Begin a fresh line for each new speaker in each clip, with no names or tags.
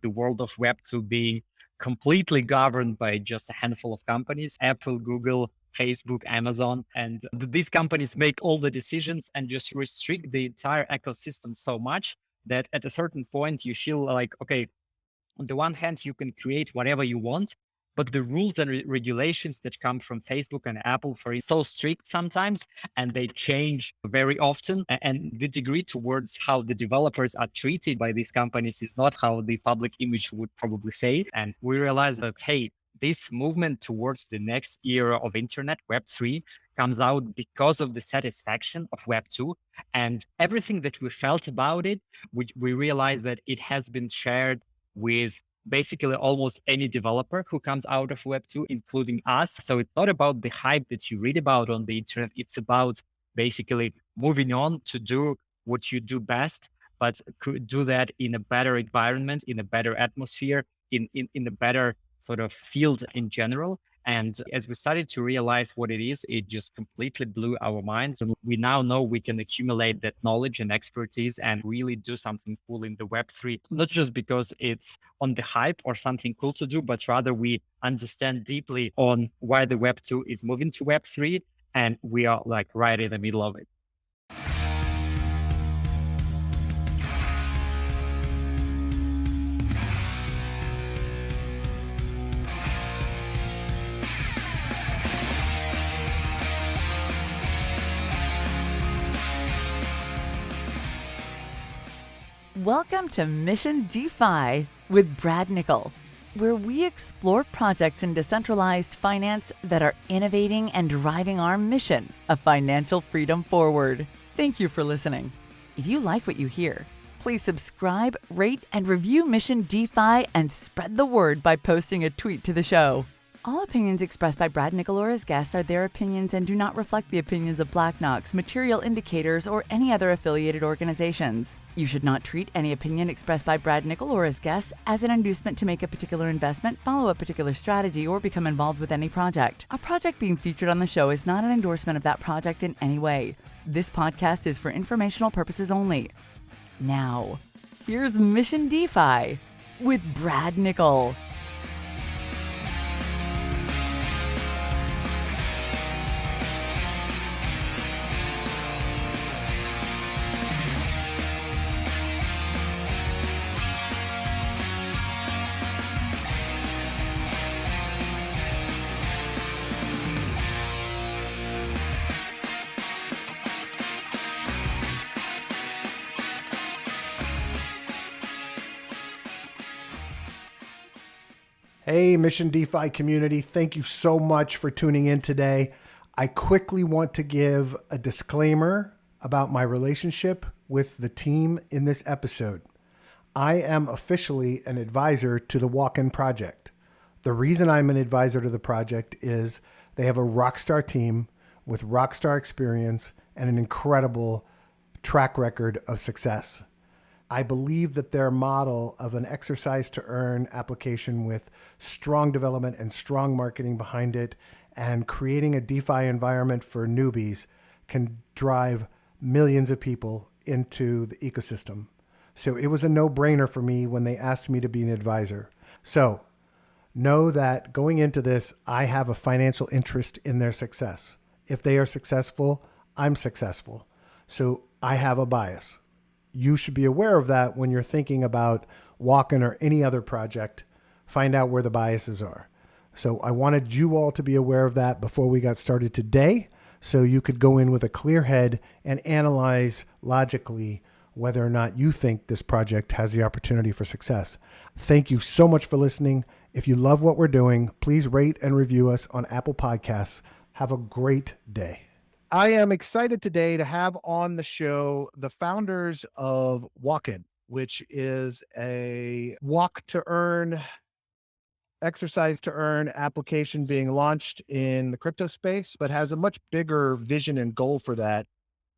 the world of Web2 being completely governed by just a handful of companies, Apple, Google, Facebook, Amazon. And these companies make all the decisions and just restrict the entire ecosystem so much that at a certain point you feel like, okay, on the one hand, you can create whatever you want, but the rules and regulations that come from Facebook and Apple for so strict sometimes, and they change very often. And the degree towards how the developers are treated by these companies is not how the public image would probably say. And we realize that, hey, this movement towards the next era of internet, Web3, comes out because of the satisfaction of Web2 and everything that we felt about it, which we realized that it has been shared with basically almost any developer who comes out of Web2, including us. So it's not about the hype that you read about on the internet. It's about basically moving on to do what you do best, but could do that in a better environment, in a better atmosphere, in a better sort of field in general. And as we started to realize what it is, it just completely blew our minds. And we now know we can accumulate that knowledge and expertise and really do something cool in the Web3, not just because it's on the hype or something cool to do, but rather we understand deeply on why the Web2 is moving to Web3. And we are like right in the middle of it.
Welcome to Mission DeFi with Brad Nickel, where we explore projects in decentralized finance that are innovating and driving our mission of financial freedom forward. Thank you for listening. If you like what you hear, please subscribe, rate, and review Mission DeFi and spread the word by posting a tweet to the show. All opinions expressed by Brad Nickel or his guests are their opinions and do not reflect the opinions of Black Knox, Material Indicators, or any other affiliated organizations. You should not treat any opinion expressed by Brad Nickel or his guests as an inducement to make a particular investment, follow a particular strategy, or become involved with any project. A project being featured on the show is not an endorsement of that project in any way. This podcast is for informational purposes only. Now, here's Mission DeFi with Brad Nickel.
Hey, Mission DeFi community, thank you so much for tuning in today. I quickly want to give a disclaimer about my relationship with the team in this episode. I am officially an advisor to the Walken project. The reason I'm an advisor to the project is they have a rockstar team with rockstar experience and an incredible track record of success. I believe that their model of an exercise to earn application with strong development and strong marketing behind it and creating a DeFi environment for newbies can drive millions of people into the ecosystem. So it was a no-brainer for me when they asked me to be an advisor. So know that going into this, I have a financial interest in their success. If they are successful, I'm successful. So I have a bias. You should be aware of that when you're thinking about Walken or any other project. Find out where the biases are. So I wanted you all to be aware of that before we got started today, so you could go in with a clear head and analyze logically whether or not you think this project has the opportunity for success. Thank you so much for listening. If you love what we're doing, please rate and review us on Apple Podcasts. Have a great day. I am excited today to have on the show the founders of Walken, which is a walk to earn, exercise to earn application being launched in the crypto space, but has a much bigger vision and goal for that.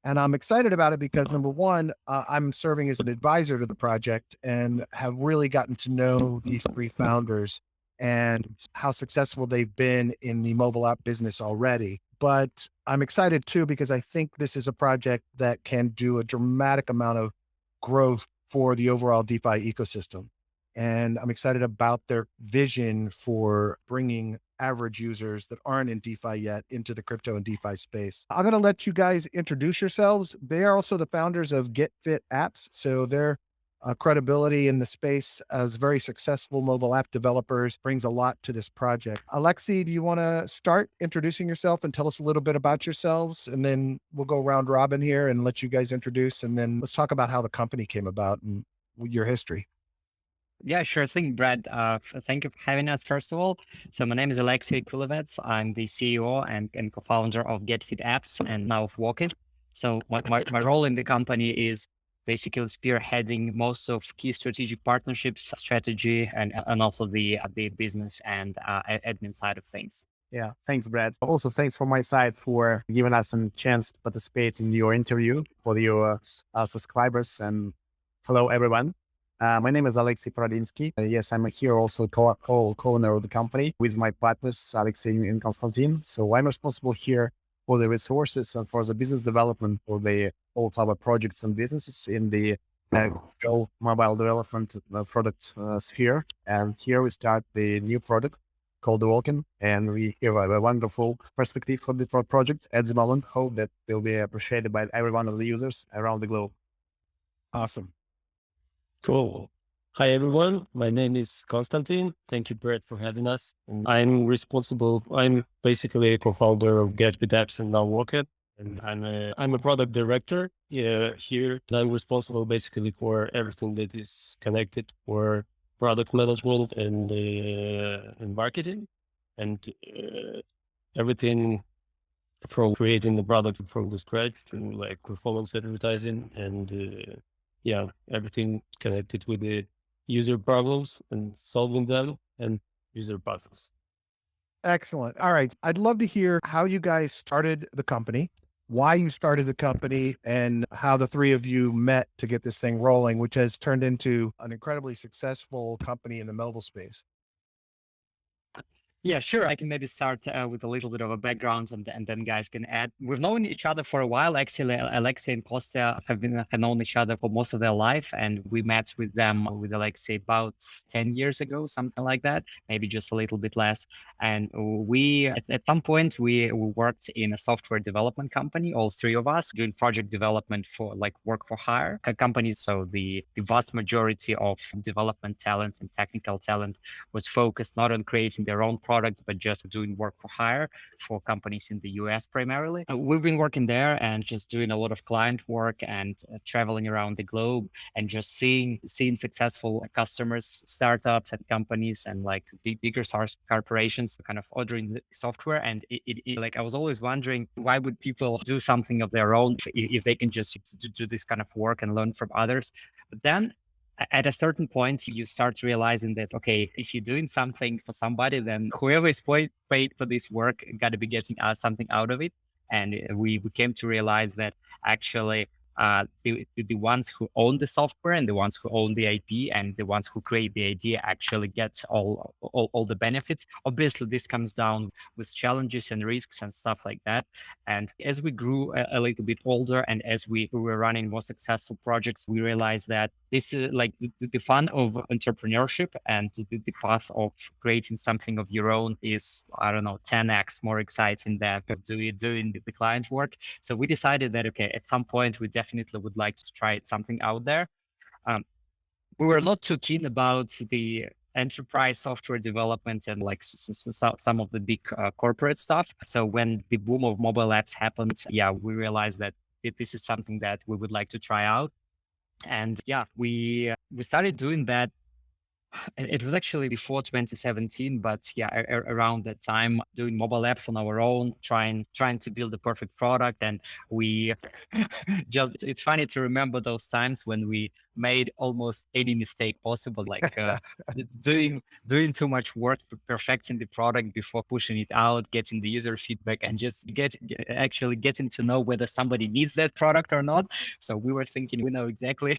And I'm excited about it because number one, I'm serving as an advisor to the project and have really gotten to know these three founders and how successful they've been in the mobile app business already. But I'm excited too, because I think this is a project that can do a dramatic amount of growth for the overall DeFi ecosystem. And I'm excited about their vision for bringing average users that aren't in DeFi yet into the crypto and DeFi space. I'm going to let you guys introduce yourselves. They are also the founders of GetFit Apps. So their credibility in the space as very successful mobile app developers brings a lot to this project. Alexei, do you want to start introducing yourself and tell us a little bit about yourselves? And then we'll go round robin here and let you guys introduce. And then let's talk about how the company came about and your history.
Yeah, sure thing, Brad. Thank you for having us, first of all. So my name is Alexei Kulovets. I'm the CEO and co-founder of GetFit Apps and now of Walken. So my role in the company is basically spearheading most of key strategic partnerships, strategy, and also the business and admin side of things.
Yeah, thanks, Brad. Also, thanks from my side for giving us a chance to participate in your interview for your subscribers. And hello, everyone. My name is Alexei Paradinsky. Yes, I'm here also co-owner of the company with my partners, Alexei and Konstantin. So I'm responsible here for the resources and for the business development for all of our projects and businesses in the mobile development product sphere. And here we start the new product called the Walken, and we have a wonderful perspective for the project at the moment. Hope that will be appreciated by every one of the users around the globe.
Awesome.
Cool. Hi, everyone. My name is Konstantin. Thank you, Brett, for having us. And I'm basically a co-founder of GetFit Apps and now Walken. And I'm a product director here. And I'm responsible basically for everything that is connected for product management and marketing and everything from creating the product from the scratch to like performance advertising and everything connected with the user problems and solving them and user process.
Excellent. All right. I'd love to hear how you guys started the company, why you started the company, and how the three of you met to get this thing rolling, which has turned into an incredibly successful company in the mobile space.
Yeah, sure. I can maybe start with a little bit of a background, and then guys can add. We've known each other for a while. Actually, Alexei and Kostya have known each other for most of their life, and we met with Alexei about 10 years ago, something like that, maybe just a little bit less. And we, at some point, we worked in a software development company, all three of us, doing project development for like work for hire companies. So the vast majority of development talent and technical talent was focused not on creating their own products, but just doing work for hire for companies in the US primarily. We've been working there and just doing a lot of client work and traveling around the globe and just seeing successful customers, startups and companies and like bigger corporations kind of ordering the software. And it like, I was always wondering, why would people do something of their own if they can just do this kind of work and learn from others? But then at a certain point, you start realizing that, okay, if you're doing something for somebody, then whoever is paid for this work got to be getting something out of it. And we came to realize that actually the ones who own the software and the ones who own the IP and the ones who create the idea actually get all the benefits. Obviously, this comes down with challenges and risks and stuff like that. And as we grew a little bit older and as we were running more successful projects, we realized that this is like the fun of entrepreneurship and the path of creating something of your own is, I don't know, 10x more exciting than doing the client work. So we decided that, okay, at some point, we definitely would like to try something out there. We were not too keen about the enterprise software development and like some of the big corporate stuff. So when the boom of mobile apps happened, we realized that this is something that we would like to try out. And we started doing that. It was actually before 2017, but around that time, doing mobile apps on our own, trying to build the perfect product. And we it's funny to remember those times when we made almost any mistake possible, like doing too much work, perfecting the product before pushing it out, getting the user feedback, and just actually getting to know whether somebody needs that product or not. So we were thinking we know exactly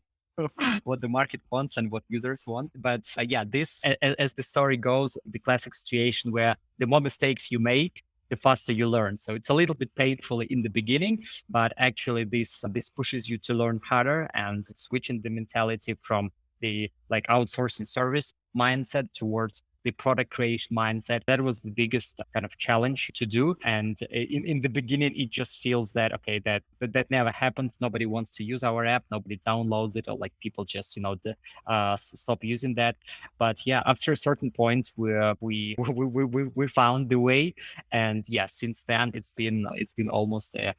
what the market wants and what users want. But this, as the story goes, the classic situation where the more mistakes you make, the faster you learn. So it's a little bit painful in the beginning, but actually this pushes you to learn harder and switching the mentality from the like outsourcing service mindset towards the product creation mindset. That was the biggest kind of challenge to do. And in the beginning, it just feels that, okay, that never happens. Nobody wants to use our app. Nobody downloads it, or like people just, stop using that. But yeah, after a certain point, we found the way. And yeah, since then, it's been almost a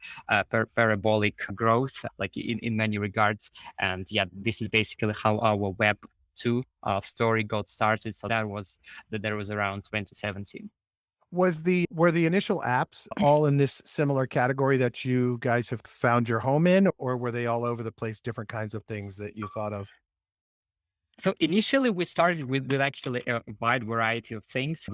parabolic growth, like in many regards. And yeah, this is basically how our Web 2 story got started. So that was around 2017.
Were the initial apps all in this similar category that you guys have found your home in, or were they all over the place, different kinds of things that you thought of?
So initially we started with actually a wide variety of things.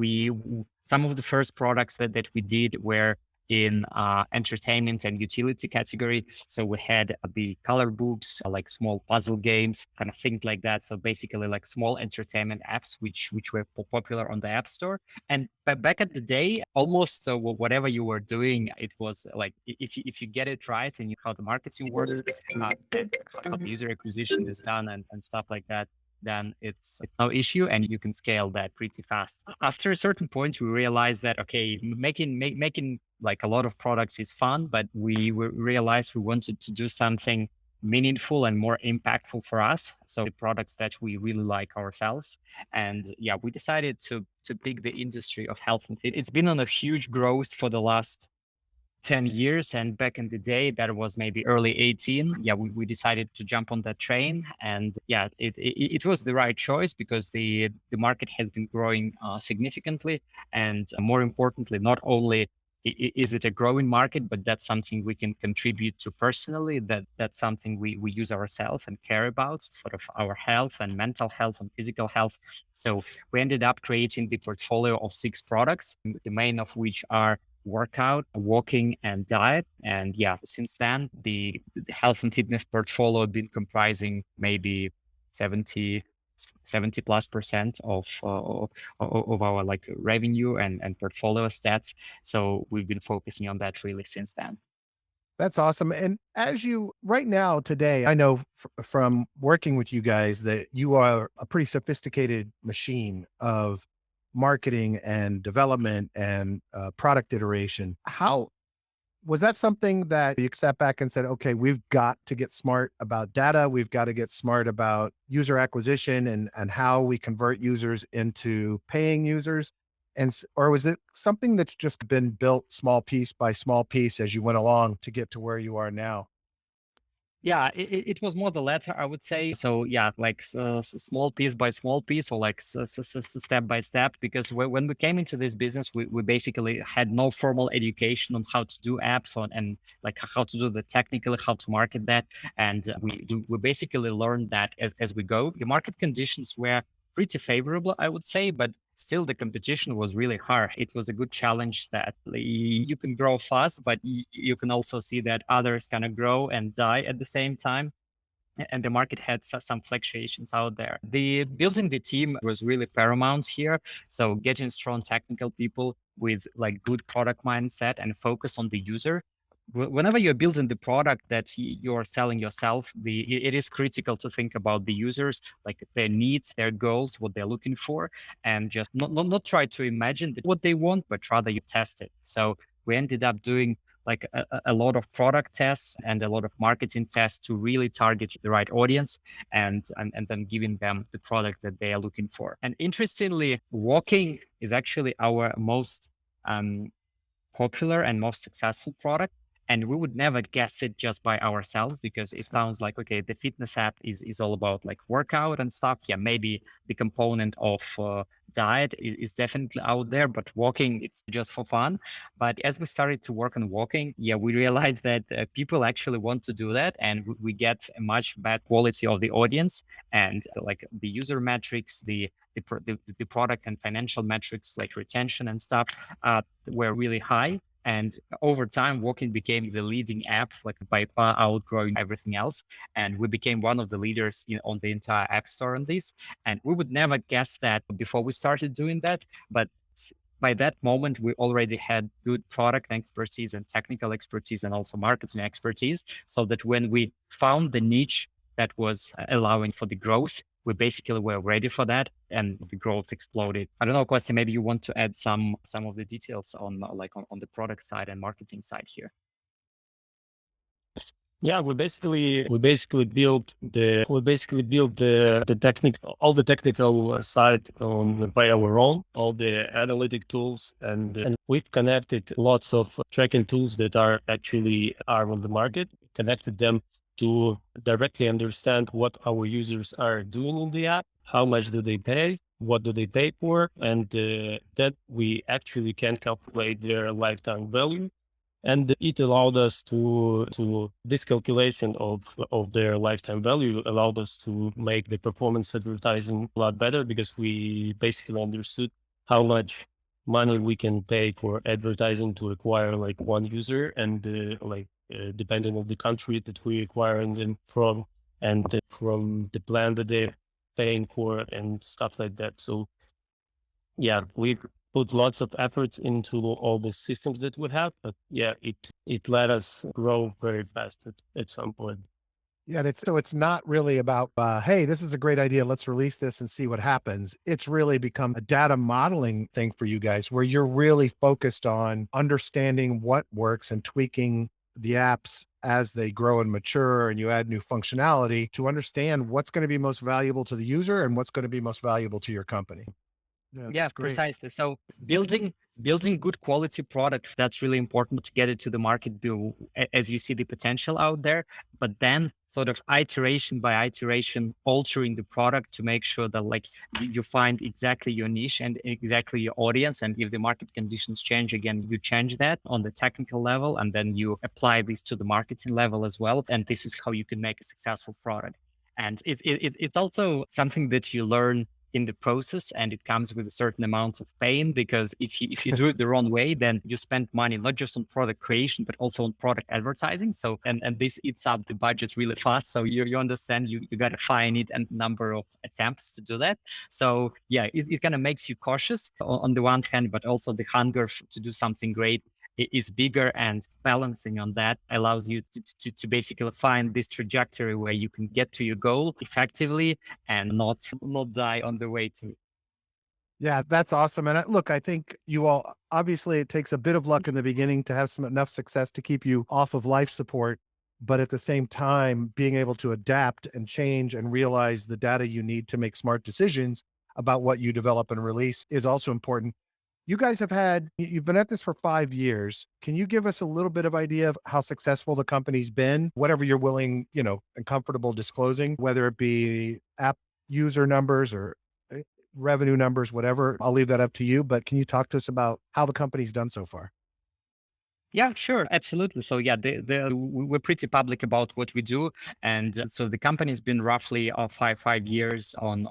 Some of the first products that we did were in entertainment and utility category. So we had the color books, like small puzzle games, kind of things like that. So basically like small entertainment apps, which were popular on the App Store. And back at the day, almost whatever you were doing, it was like if you get it right and you how the marketing works, and how the user acquisition is done and stuff like that, then it's no issue and you can scale that pretty fast. After a certain point, we realized that, okay, making like a lot of products is fun, but we realized we wanted to do something meaningful and more impactful for us. So the products that we really like ourselves. And yeah, we decided to pick the industry of health and fitness. It's been on a huge growth for the last 10 years, and back in the day that was maybe early 18. Yeah, we decided to jump on that train. And yeah, it was the right choice because the market has been growing significantly. And more importantly, not only is it a growing market, but that's something we can contribute to personally. That's something we use ourselves and care about, sort of our health and mental health and physical health. So we ended up creating the portfolio of 6 products, the main of which are workout, walking, and diet. And yeah, since then, the health and fitness portfolio has been comprising maybe 70 plus% of our like revenue and portfolio stats. So we've been focusing on that really since then.
That's awesome. And as you right now today, I know from working with you guys that you are a pretty sophisticated machine of marketing and development and product iteration. How was that something that you sat back and said, okay, we've got to get smart about data. We've got to get smart about user acquisition and how we convert users into paying users? Or was it something that's just been built small piece by small piece as you went along to get to where you are now?
Yeah, it was more the latter, I would say. So yeah, like small piece by small piece, or like step by step. Because when we came into this business, we basically had no formal education on how to do apps and like how to do the technical, how to market that. And we basically learned that as we go. The market conditions were pretty favorable, I would say, but still the competition was really harsh. It was a good challenge that you can grow fast, but you can also see that others kind of grow and die at the same time. And the market had some fluctuations out there. The building the team was really paramount here. So getting strong technical people with like good product mindset and focus on the user. Whenever you're building the product that you're selling yourself, it is critical to think about the users, like their needs, their goals, what they're looking for, and just not try to imagine what they want, but rather you test it. So we ended up doing like a lot of product tests and a lot of marketing tests to really target the right audience and then giving them the product that they are looking for. And interestingly, walking is actually our most popular and most successful product. And we would never guess it just by ourselves, because it sounds like, okay, the fitness app is all about like workout and stuff. Yeah, maybe the component of diet is definitely out there, but walking, it's just for fun. But as we started to work on walking, yeah, we realized that people actually want to do that, and we get a much better quality of the audience, and like the user metrics, the product and financial metrics like retention and stuff were really high. And over time, Walken became the leading app, like by far outgrowing everything else. And we became one of the leaders on the entire app store on this. And we would never guess that before we started doing that. But by that moment, we already had good product expertise and technical expertise and also marketing expertise. So that when we found the niche that was allowing for the growth, we basically were ready for that, and the growth exploded. I don't know, Kostya, maybe you want to add some of the details on on the product side and marketing side here.
Yeah, we basically built the technical, all the technical side on by our own, all the analytic tools, and we've connected lots of tracking tools that are on the market, connected them to directly understand what our users are doing in the app, how much do they pay, what do they pay for, and that we actually can calculate their lifetime value. And it allowed us to this calculation of their lifetime value allowed us to make the performance advertising a lot better, because we basically understood how much money we can pay for advertising to acquire like one user, and depending on the country that we acquiring them from, and from the plan that they're paying for and stuff like that. So yeah, we've put lots of efforts into all the systems that we have, but yeah, it let us grow very fast at some point.
Yeah, and it's not really about, hey, this is a great idea. Let's release this and see what happens. It's really become a data modeling thing for you guys, where you're really focused on understanding what works and tweaking the apps as they grow and mature, and you add new functionality to understand what's going to be most valuable to the user and what's going to be most valuable to your company. Yeah,
Yeah,
that's great.
precisely. So building good quality product, that's really important to get it to the market, as you see the potential out there. But then sort of iteration by iteration, altering the product to make sure that like you find exactly your niche and exactly your audience. And if the market conditions change again, you change that on the technical level, and then you apply this to the marketing level as well. And this is how you can make a successful product. And it's also something that you learn in the process, and it comes with a certain amount of pain, because if you do it the wrong way, then you spend money not just on product creation but also on product advertising. So and this eats up the budget really fast. So you understand you got to find it and number of attempts to do that. So yeah, it kind of makes you cautious on the one hand, but also the hunger to do something great is bigger, and balancing on that allows you to basically find this trajectory where you can get to your goal effectively and not die on the way to.
Yeah, that's awesome. And look, I think you all, obviously it takes a bit of luck in the beginning to have enough success to keep you off of life support. But at the same time, being able to adapt and change and realize the data you need to make smart decisions about what you develop and release is also important. You guys you've been at this for 5 years. Can you give us a little bit of idea of how successful the company's been? Whatever you're willing, and comfortable disclosing, whether it be app user numbers or revenue numbers, whatever. I'll leave that up to you, but can you talk to us about how the company's done so far?
Yeah, sure, absolutely. So yeah, we're pretty public about what we do, and so the company's been roughly 5 years on.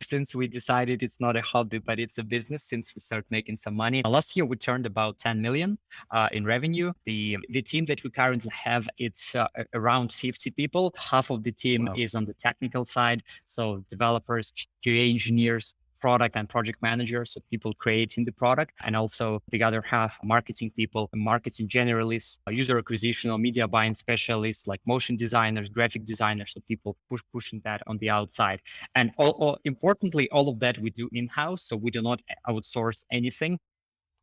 Since we decided it's not a hobby, but it's a business. Since we started making some money, last year we turned about 10 million in revenue. The team that we currently have, it's around 50 people. Half of the team
Wow.
is on the technical side, so developers, QA engineers, product and project managers, so people creating the product, and also the other half marketing people, marketing generalists, user acquisition or media buying specialists, like motion designers, graphic designers, so people pushing that on the outside. And importantly, all of that we do in-house, so we do not outsource anything,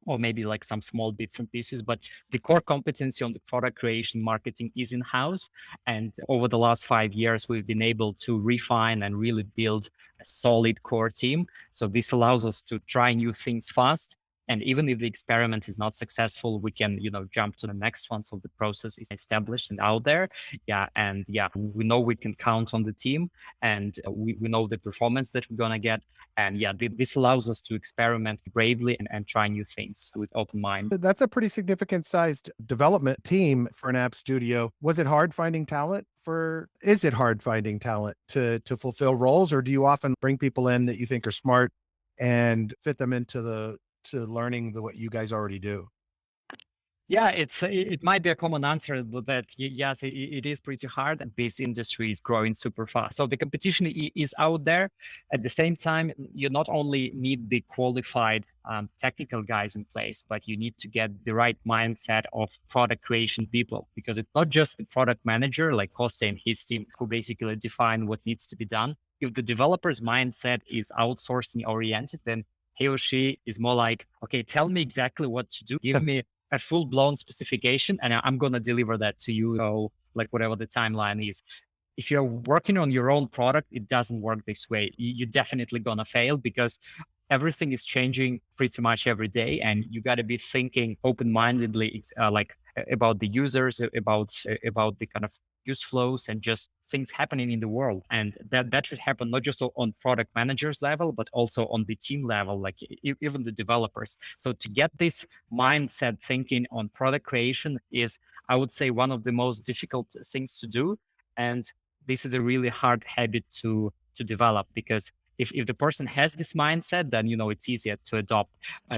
or maybe like some small bits and pieces, but the core competency on the product creation marketing is in-house. And over the last 5 years, we've been able to refine and really build a solid core team. So this allows us to try new things fast. And even if the experiment is not successful, we can, jump to the next one. So the process is established and out there. Yeah. And yeah, we know we can count on the team, and we know the performance that we're going to get. And yeah, this allows us to experiment bravely and try new things with open mind.
That's a pretty significant sized development team for an app studio. Is it hard finding talent to fulfill roles, or do you often bring people in that you think are smart and fit them into to learning what you guys already do?
Yeah, it might be a common answer, but that yes, it is pretty hard, and this industry is growing super fast. So the competition is out there. At the same time, you not only need the qualified technical guys in place, but you need to get the right mindset of product creation people, because it's not just the product manager like Kostya and his team who basically define what needs to be done. if the developer's mindset is outsourcing oriented, then he or she is more like, okay, tell me exactly what to do. Give me a full blown specification and I'm going to deliver that to you. So like whatever the timeline is. If you're working on your own product, it doesn't work this way. You're definitely going to fail because everything is changing pretty much every day. And you got to be thinking open-mindedly, about the users, about the kind of use flows and just things happening in the world. And that should happen not just on product managers level, but also on the team level, like even the developers. So to get this mindset thinking on product creation is, I would say, one of the most difficult things to do. And this is a really hard habit to develop, because if the person has this mindset, then it's easier to adopt.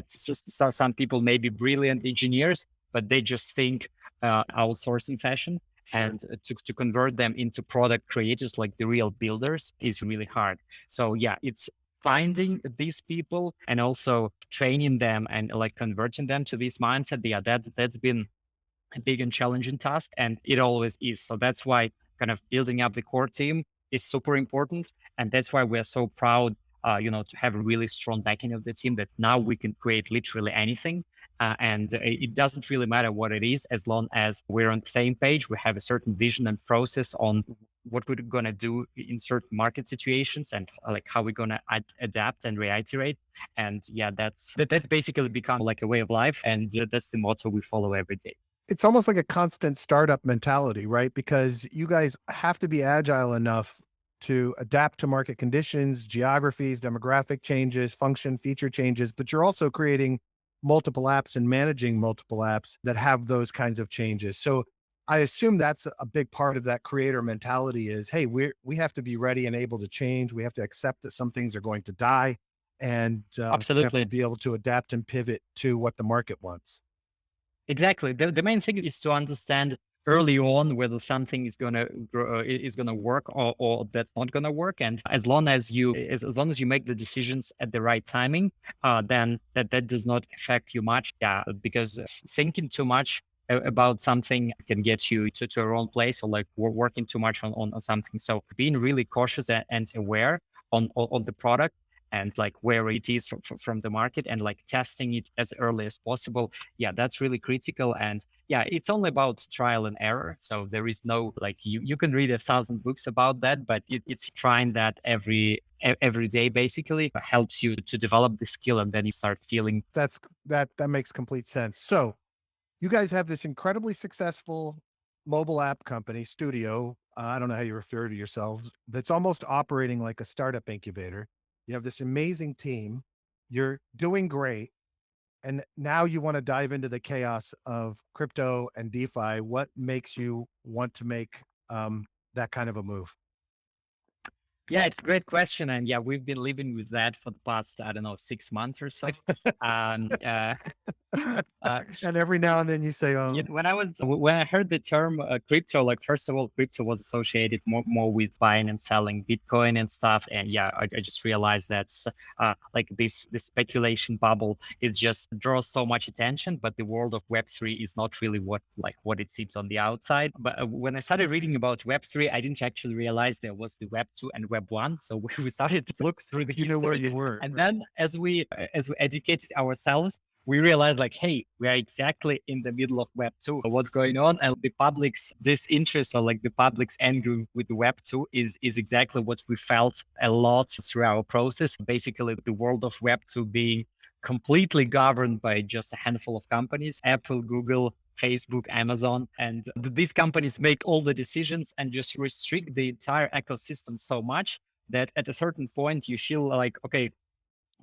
So some people may be brilliant engineers, but they just think outsourcing fashion. Sure. And to convert them into product creators, like the real builders, is really hard. So yeah, it's finding these people and also training them and like converting them to this mindset. Yeah, that's been a big and challenging task, and it always is. So that's why kind of building up the core team is super important, and that's why we're so proud, to have a really strong backing of the team, that now we can create literally anything. And it doesn't really matter what it is, as long as we're on the same page. We have a certain vision and process on what we're going to do in certain market situations, and like how we're going to adapt and reiterate. And yeah, that's basically become like a way of life. And that's the motto we follow every day.
It's almost like a constant startup mentality, right? Because you guys have to be agile enough to adapt to market conditions, geographies, demographic changes, function, feature changes, but you're also creating multiple apps and managing multiple apps that have those kinds of changes. So I assume that's a big part of that creator mentality is, hey, we have to be ready and able to change. We have to accept that some things are going to die, and we have
Absolutely.
to be able to adapt and pivot to what the market wants.
Exactly. The main thing is to understand early on whether something is gonna work, or that's not gonna work. And as long as you make the decisions at the right timing, then that does not affect you much. Yeah, because thinking too much about something can get you to a wrong place, or like working too much on something. So being really cautious and aware on the product, and like where it is from the market, and like testing it as early as possible. Yeah, that's really critical. And yeah, it's only about trial and error. So there is no, like, you can read 1,000 books about that, but it's trying that every day basically helps you to develop the skill, and then you start feeling.
That makes complete sense. So you guys have this incredibly successful mobile app company, studio. I don't know how you refer to yourselves. That's almost operating like a startup incubator. You have this amazing team. You're doing great. And now you want to dive into the chaos of crypto and DeFi. What makes you want to make that kind of a move?
Yeah, it's a great question. And yeah, we've been living with that for the past, I don't know, 6 months or so. um, uh,
And every now and then you say, "Oh,
when I heard the term crypto, like, first of all, crypto was associated more with buying and selling Bitcoin and stuff. And yeah, I just realized that's like this speculation bubble is just draws so much attention, but the world of Web3 is not really what it seems on the outside. But when I started reading about Web3, I didn't actually realize there was the Web2 and Web1. So we started to look through the
you know where
history.
you were."
And then as we educated ourselves, we realized, like, hey, we are exactly in the middle of Web 2. What's going on? And the public's disinterest, or like the public's anger with the Web 2 is exactly what we felt a lot through our process. Basically, the world of Web 2 being completely governed by just a handful of companies: Apple, Google, Facebook, Amazon. And these companies make all the decisions and just restrict the entire ecosystem so much that at a certain point you feel like, okay,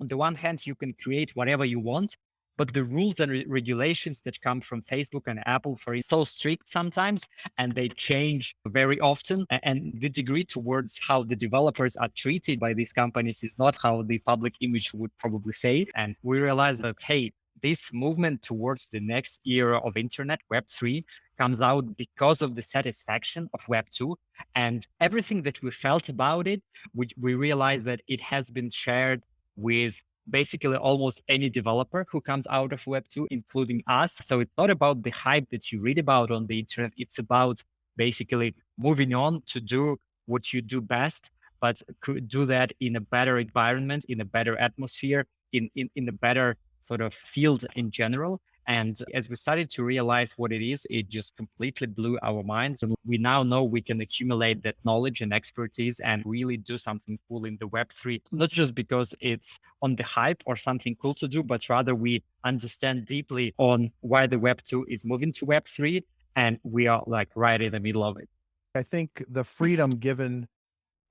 on the one hand, you can create whatever you want, but the rules and regulations that come from Facebook and Apple for is so strict sometimes, and they change very often. And the degree towards how the developers are treated by these companies is not how the public image would probably say. And we realized that, hey, this movement towards the next era of internet, Web 3, comes out because of the satisfaction of Web 2. And everything that we felt about it, which we realized that it has been shared with basically almost any developer who comes out of Web 2, including us. So it's not about the hype that you read about on the internet. It's about basically moving on to do what you do best, but could do that in a better environment, in a better atmosphere, in a better sort of field in general. And as we started to realize what it is, it just completely blew our minds. And we now know we can accumulate that knowledge and expertise and really do something cool in the Web3, not just because it's on the hype or something cool to do, but rather we understand deeply on why the Web2 is moving to Web3. And we are like right in the middle of it.
I think the freedom given,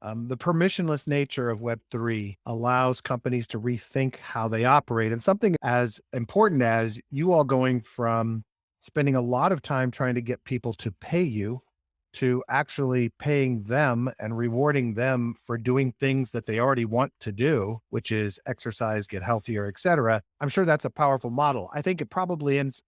the permissionless nature of Web3 allows companies to rethink how they operate. And something as important as you all going from spending a lot of time trying to get people to pay you to actually paying them and rewarding them for doing things that they already want to do, which is exercise, get healthier, etc. I'm sure that's a powerful model. I think it probably ends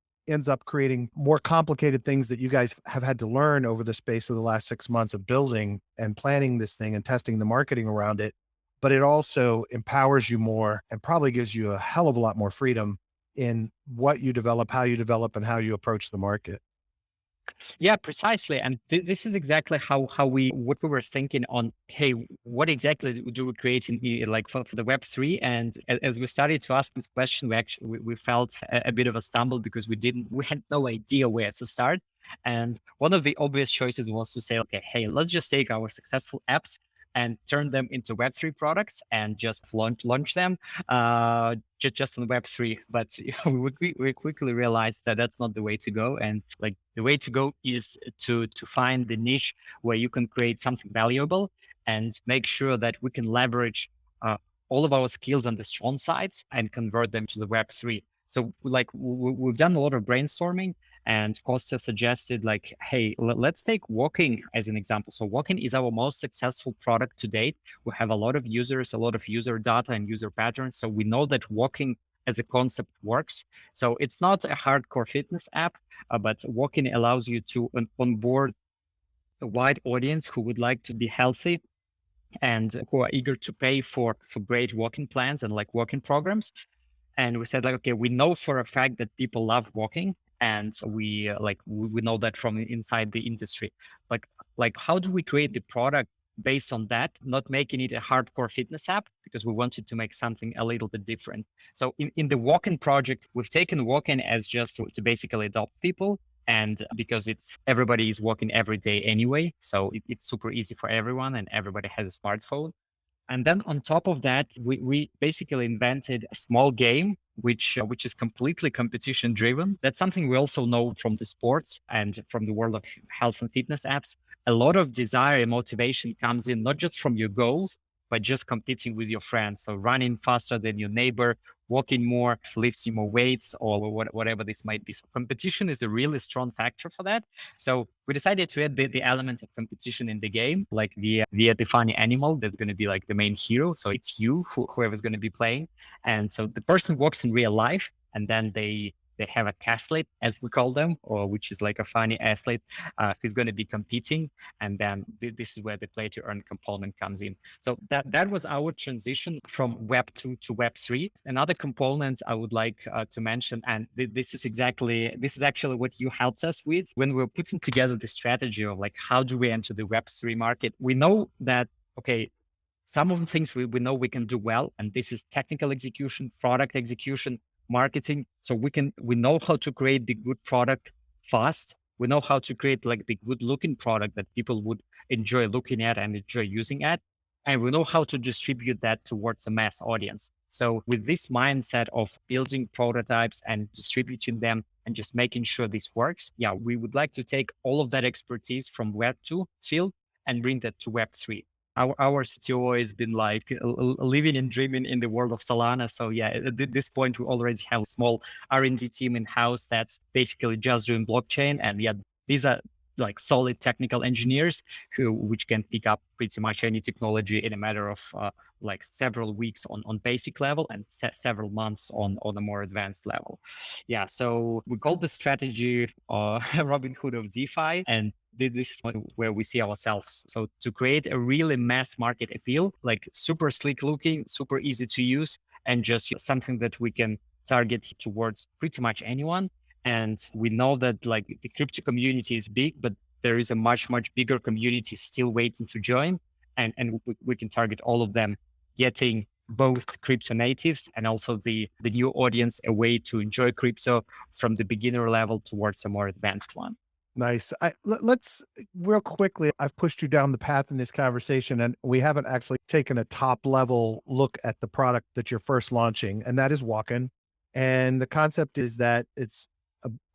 up creating more complicated things that you guys have had to learn over the space of the last 6 months of building and planning this thing and testing the marketing around it. But it also empowers you more and probably gives you a hell of a lot more freedom in what you develop, how you develop, and how you approach the market.
Yeah, precisely. And this is exactly what we were thinking on, hey, what exactly do we create like for the Web3? And as we started to ask this question, we felt a bit of a stumble because we had no idea where to start. And one of the obvious choices was to say, okay, hey, let's just take our successful apps and turn them into Web3 products and just launch them just on Web3. But we quickly realized that that's not the way to go. And like the way to go is to find the niche where you can create something valuable and make sure that we can leverage all of our skills on the strong sides and convert them to the Web3. So like we've done a lot of brainstorming, and Costa suggested like, hey, let's take Walken as an example. So Walken is our most successful product to date. We have a lot of users, a lot of user data and user patterns. So we know that Walken as a concept works. So it's not a hardcore fitness app, but Walken allows you to onboard a wide audience who would like to be healthy and who are eager to pay for great walking plans and like walking programs. And we said like, okay, we know for a fact that people love walking, and we know that from inside the industry. But like, how do we create the product based on that, not making it a hardcore fitness app, because we wanted to make something a little bit different. So in the Walken project, we've taken Walken as just to basically adopt people. And because everybody is walking every day anyway, so it's super easy for everyone and everybody has a smartphone. And then on top of that, we basically invented a small game, which is completely competition driven. That's something we also know from the sports and from the world of health and fitness apps. A lot of desire and motivation comes in not just from your goals, but just competing with your friends. So running faster than your neighbor, walking more, lifting more weights, or whatever this might be. So competition is a really strong factor for that. So we decided to add the element of competition in the game, like via the funny animal that's going to be like the main hero. So it's you, whoever's going to be playing. And so the person walks in real life, and then they have a cathlete, as we call them, or which is like a funny athlete who's going to be competing. And then this is where the play to earn component comes in. So that was our transition from Web 2 to Web 3. Another component I would like to mention, and this is actually what you helped us with when we were putting together the strategy of like, how do we enter the Web 3 market? We know that, okay, some of the things we know we can do well, and this is technical execution, product execution, marketing. So we know how to create the good product fast. We know how to create like the good looking product that people would enjoy looking at and enjoy using at. And we know how to distribute that towards a mass audience. So with this mindset of building prototypes and distributing them and just making sure this works, yeah, we would like to take all of that expertise from Web 2 field and bring that to Web 3. Our CTO has been like living and dreaming in the world of Solana. So yeah, at this point, we already have a small R&D team in house that's basically just doing blockchain. And yeah, these are like solid technical engineers which can pick up pretty much any technology in a matter of like several weeks on basic level and several months on a more advanced level. Yeah, so we call the strategy Robin Hood of DeFi, and this is where we see ourselves. So to create a really mass market appeal, like super sleek looking, super easy to use, and just something that we can target towards pretty much anyone. And we know that like the crypto community is big, but there is a much bigger community still waiting to join. and we can target all of them, getting both crypto natives and also the new audience a way to enjoy crypto from the beginner level towards a more advanced one.
Nice. Let's real quickly, I've pushed you down the path in this conversation, and we haven't actually taken a top level look at the product that you're first launching, and that is Walken. And the concept is that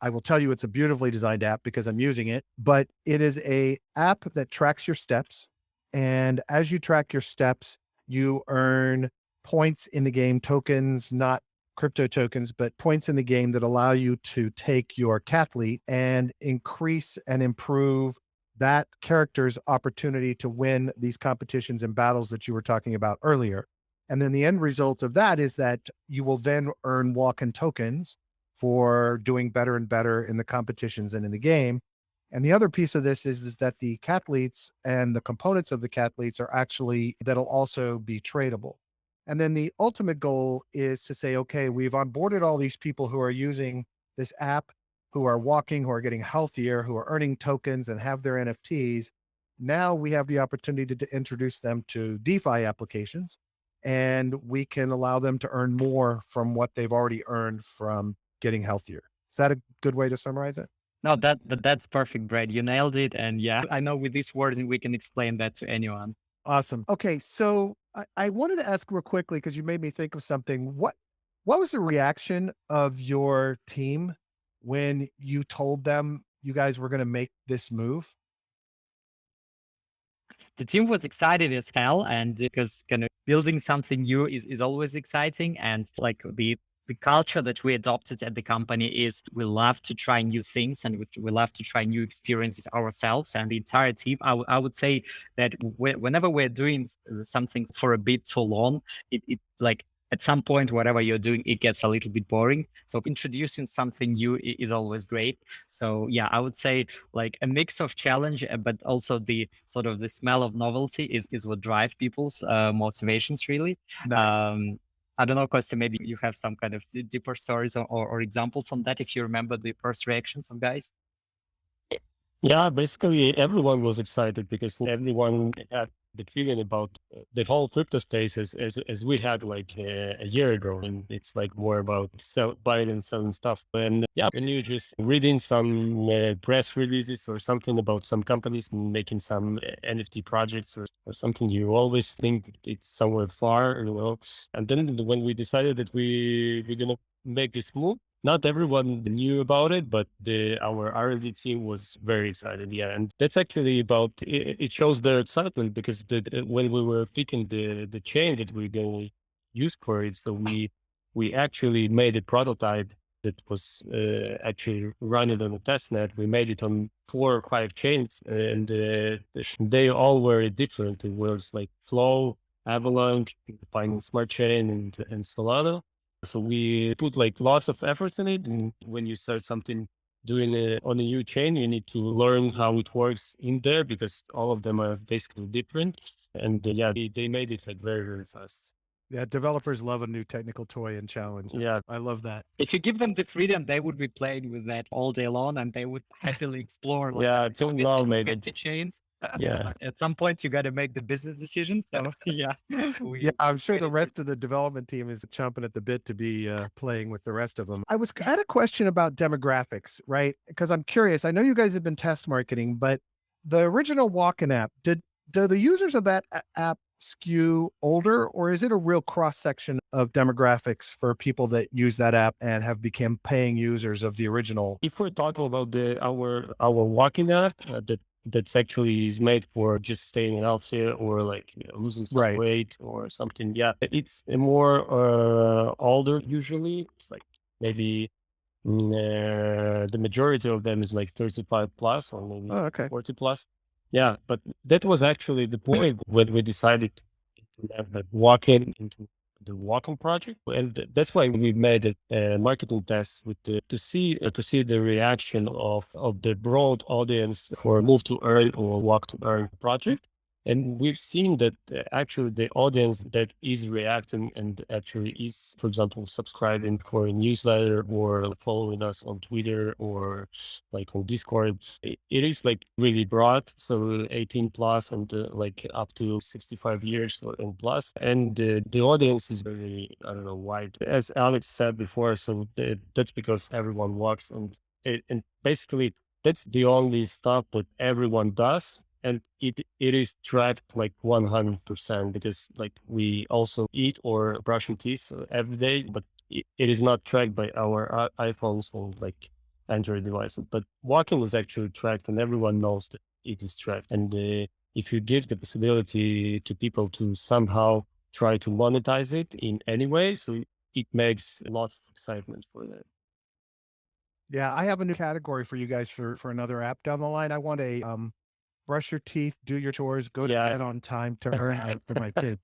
I will tell you, it's a beautifully designed app because I'm using it, but it is a app that tracks your steps. And as you track your steps, you earn points in the game, tokens, not crypto tokens, but points in the game that allow you to take your cathlete and increase and improve that character's opportunity to win these competitions and battles that you were talking about earlier. And then the end result of that is that you will then earn Walken tokens for doing better and better in the competitions and in the game. And the other piece of this is that the cathletes and the components of the cathletes are actually, that'll also be tradable. And then the ultimate goal is to say, okay, we've onboarded all these people who are using this app, who are walking, who are getting healthier, who are earning tokens and have their NFTs. Now we have the opportunity to introduce them to DeFi applications, and we can allow them to earn more from what they've already earned from getting healthier. Is that a good way to summarize it?
No, that's perfect, Brad. You nailed it. And yeah, I know with these words we can explain that to anyone.
Awesome. Okay, so I wanted to ask real quickly because you made me think of something. What was the reaction of your team when you told them you guys were going to make this move?
The team was excited as hell, and because kind of building something new is always exciting. And like the culture that we adopted at the company is we love to try new things, and we love to try new experiences ourselves. And the entire team, I would say that whenever we're doing something for a bit too long, it like at some point, whatever you're doing, it gets a little bit boring. So introducing something new is always great. So yeah, I would say like a mix of challenge, but also the sort of the smell of novelty is what drives people's motivations really.
Nice.
I don't know, Costa, maybe you have some kind of deeper stories or examples on that if you remember the first reactions of guys.
Yeah, basically everyone was excited because everyone had the feeling about the whole crypto space as we had like a year ago, and it's like more about buying and selling stuff. And yeah, when you just reading some press releases or something about some companies making some NFT projects or something, you always think it's somewhere far, you know. And then when we decided that we're gonna make this move, not everyone knew about it, but our R&D team was very excited. Yeah, and that's actually about it shows their excitement because when we were picking the chain that we're going to use for it, so we actually made a prototype that was actually running on a test net. We made it on 4 or 5 chains, and they all were different. It was like Flow, Avalanche, Binance Smart Chain, and Solana. So we put like lots of efforts in it. And when you start something doing it on a new chain, you need to learn how it works in there because all of them are basically different. And yeah, they made it like very, very fast.
Yeah, developers love a new technical toy and challenge.
Yeah.
I love that.
If you give them the freedom, they would be playing with that all day long, and they would happily explore like
Yeah, till now, maybe.
50 chains.
Yeah.
At some point, you got to make the business decision. So yeah,
Yeah, I'm sure the rest of the development team is chomping at the bit to be playing with the rest of them. I had a question about demographics, right? Because I'm curious. I know you guys have been test marketing, but the original Walken app, do the users of that app skew older, or is it a real cross section of demographics for people that use that app and have become paying users of the original?
If we're talking about our walking app that's actually is made for just staying healthy or like losing some
Right.
weight or something, yeah, it's a more older usually. It's like maybe the majority of them is like 35 plus or maybe
Oh, okay.
40 plus. Yeah, but that was actually the point when we decided to have that walk-in into the walk-in project, and that's why we made a marketing test with to see the reaction of the broad audience for move to earn or walk to earn project. And we've seen that actually the audience that is reacting and actually is, for example, subscribing for a newsletter or following us on Twitter or like on Discord, it is like really broad. So 18 plus and like up to 65 years and plus. And the audience is very, I don't know, wide. As Alex said before, so that's because everyone walks and basically that's the only stuff that everyone does. And it is tracked like 100% because like we also eat or brush our teeth every day, but it is not tracked by our iPhones or like Android devices. But walking is actually tracked, and everyone knows that it is tracked. And if you give the possibility to people to somehow try to monetize it in any way, so it makes lots of excitement for them.
Yeah, I have a new category for you guys for another app down the line. I want a brush your teeth, do your chores, go to
Yeah.
bed on time to earn out for my kids.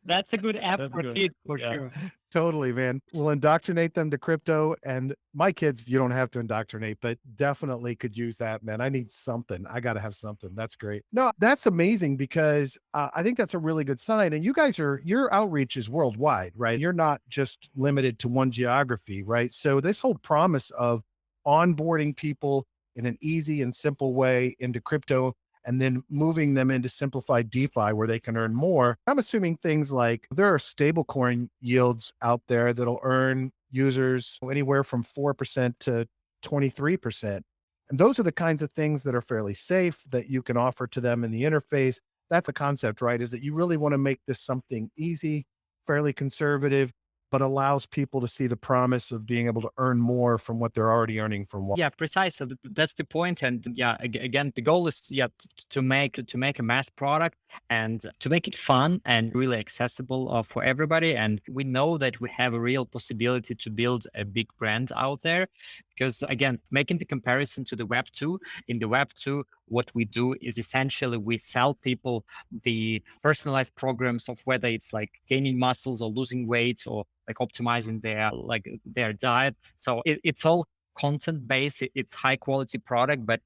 That's a good app
That's
for
good.
kids for
Yeah.
sure.
Totally, man. We'll indoctrinate them to crypto, and my kids, you don't have to indoctrinate, but definitely could use that, man. I need something. I got to have something. That's great. No, that's amazing because I think that's a really good sign. And you guys your outreach is worldwide, right? You're not just limited to one geography, right? So this whole promise of onboarding people in an easy and simple way into crypto and then moving them into simplified DeFi where they can earn more. I'm assuming things like there are stablecoin yields out there that'll earn users anywhere from 4% to 23%. And those are the kinds of things that are fairly safe that you can offer to them in the interface. That's a concept, right? Is that you really want to make this something easy, fairly conservative, but allows people to see the promise of being able to earn more from what they're already earning from what.
Yeah, precisely. That's the point. And yeah, again, the goal is to make a mass product and to make it fun and really accessible for everybody. And we know that we have a real possibility to build a big brand out there, because again, making the comparison to the Web 2, in the Web 2, what we do is essentially we sell people the personalized programs of whether it's like gaining muscles or losing weight or like optimizing their diet. So it's all content based. It's high quality product, but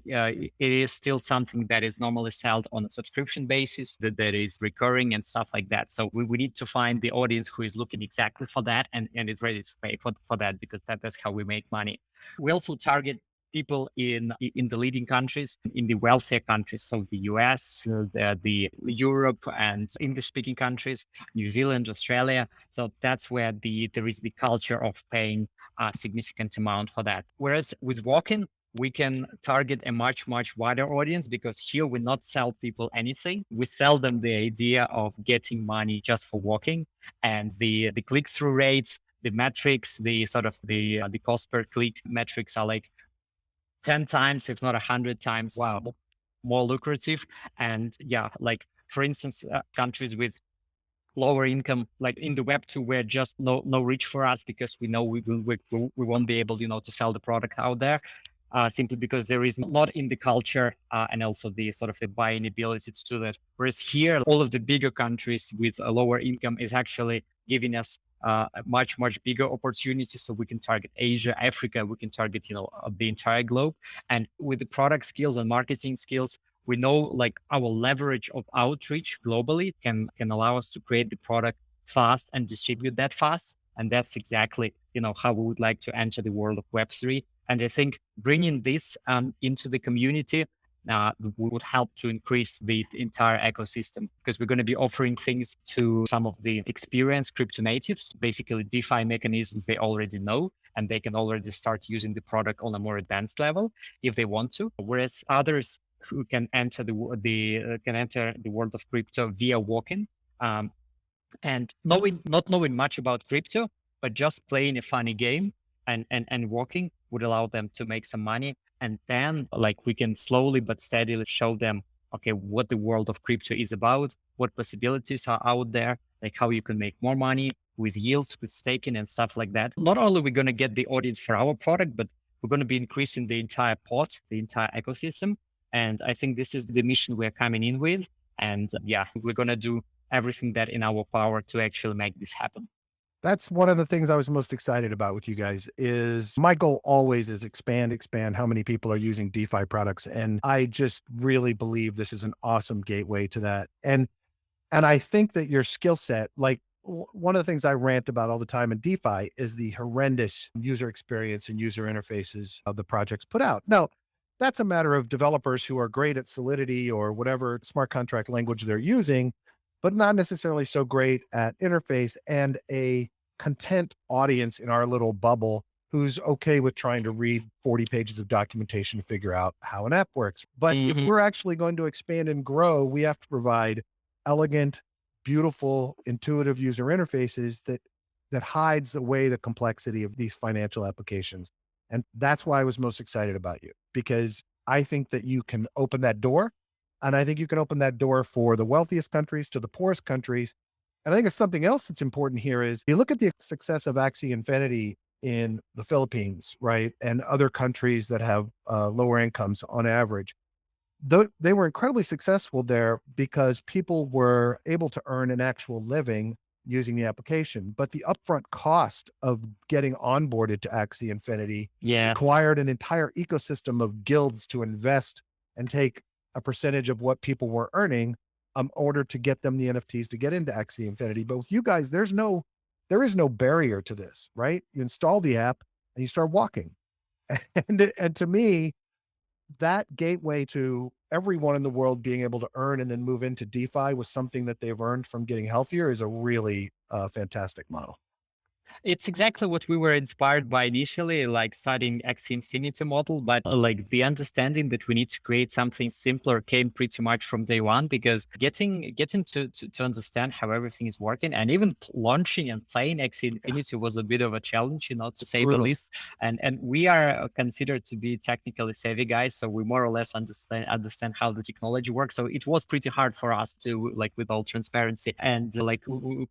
it is still something that is normally sold on a subscription basis that is recurring and stuff like that. So we need to find the audience who is looking exactly for that and is ready to pay for that, because that's how we make money. We also target people in the leading countries, in the wealthier countries, so the US, the Europe and English speaking countries, New Zealand, Australia. So that's where there is the culture of paying a significant amount for that. Whereas with Walken, we can target a much wider audience, because here we not sell people anything. We sell them the idea of getting money just for walking, and the click-through rates, the metrics, the sort of the cost per click metrics are like 10 times, if not 100 times more lucrative. And yeah, like for instance, countries with lower income, like in the Web 2, we're just no reach for us, because we know we won't be able, to sell the product out there, simply because there is not in the culture and also the sort of the buying ability to do that. Whereas here, all of the bigger countries with a lower income is actually giving us a much bigger opportunity. So we can target Asia, Africa, we can target, the entire globe. And with the product skills and marketing skills, we know like our leverage of outreach globally can allow us to create the product fast and distribute that fast. And that's exactly, how we would like to enter the world of Web3. And I think bringing this into the community would help to increase the entire ecosystem, because we're going to be offering things to some of the experienced crypto natives, basically DeFi mechanisms they already know, and they can already start using the product on a more advanced level if they want to. Whereas others who can enter the world of crypto via Walken, and not knowing much about crypto, but just playing a funny game and walking would allow them to make some money. And then like we can slowly but steadily show them, okay, what the world of crypto is about, what possibilities are out there, like how you can make more money with yields, with staking and stuff like that. Not only are we going to get the audience for our product, but we're going to be increasing the entire pot, the entire ecosystem. And I think this is the mission we're coming in with. And yeah, we're going to do everything that in our power to actually make this happen.
That's one of the things I was most excited about with you guys is my goal always is expand, how many people are using DeFi products. And I just really believe this is an awesome gateway to that. And I think that your skill set, like one of the things I rant about all the time in DeFi is the horrendous user experience and user interfaces of the projects put out. Now, that's a matter of developers who are great at Solidity or whatever smart contract language they're using, but not necessarily so great at interface, and a content audience in our little bubble who's okay with trying to read 40 pages of documentation to figure out how an app works. But if
Mhm.
we're actually going to expand and grow, we have to provide elegant, beautiful, intuitive user interfaces that hides away the complexity of these financial applications. And that's why I was most excited about you, because I think that you can open that door. And I think you can open that door for the wealthiest countries to the poorest countries. And I think it's something else that's important here is you look at the success of Axie Infinity in the Philippines, right? And other countries that have lower incomes on average. They were incredibly successful there because people were able to earn an actual living using the application. But the upfront cost of getting onboarded to Axie Infinity
Yeah.
required an entire ecosystem of guilds to invest and take a percentage of what people were earning in order to get them the NFTs to get into Axie Infinity. But with you guys, there is no barrier to this, right? You install the app and you start walking. And to me, that gateway to everyone in the world being able to earn and then move into DeFi with something that they've earned from getting healthier is a really fantastic model.
It's exactly what we were inspired by initially, like studying X Infinity model, but like the understanding that we need to create something simpler came pretty much from day one, because getting to understand how everything is working, and even launching and playing X Infinity was a bit of a challenge, to say the
Brutal.
least. And we are considered to be technically savvy guys, so we more or less understand how the technology works. So it was pretty hard for us to, like, with all transparency, and like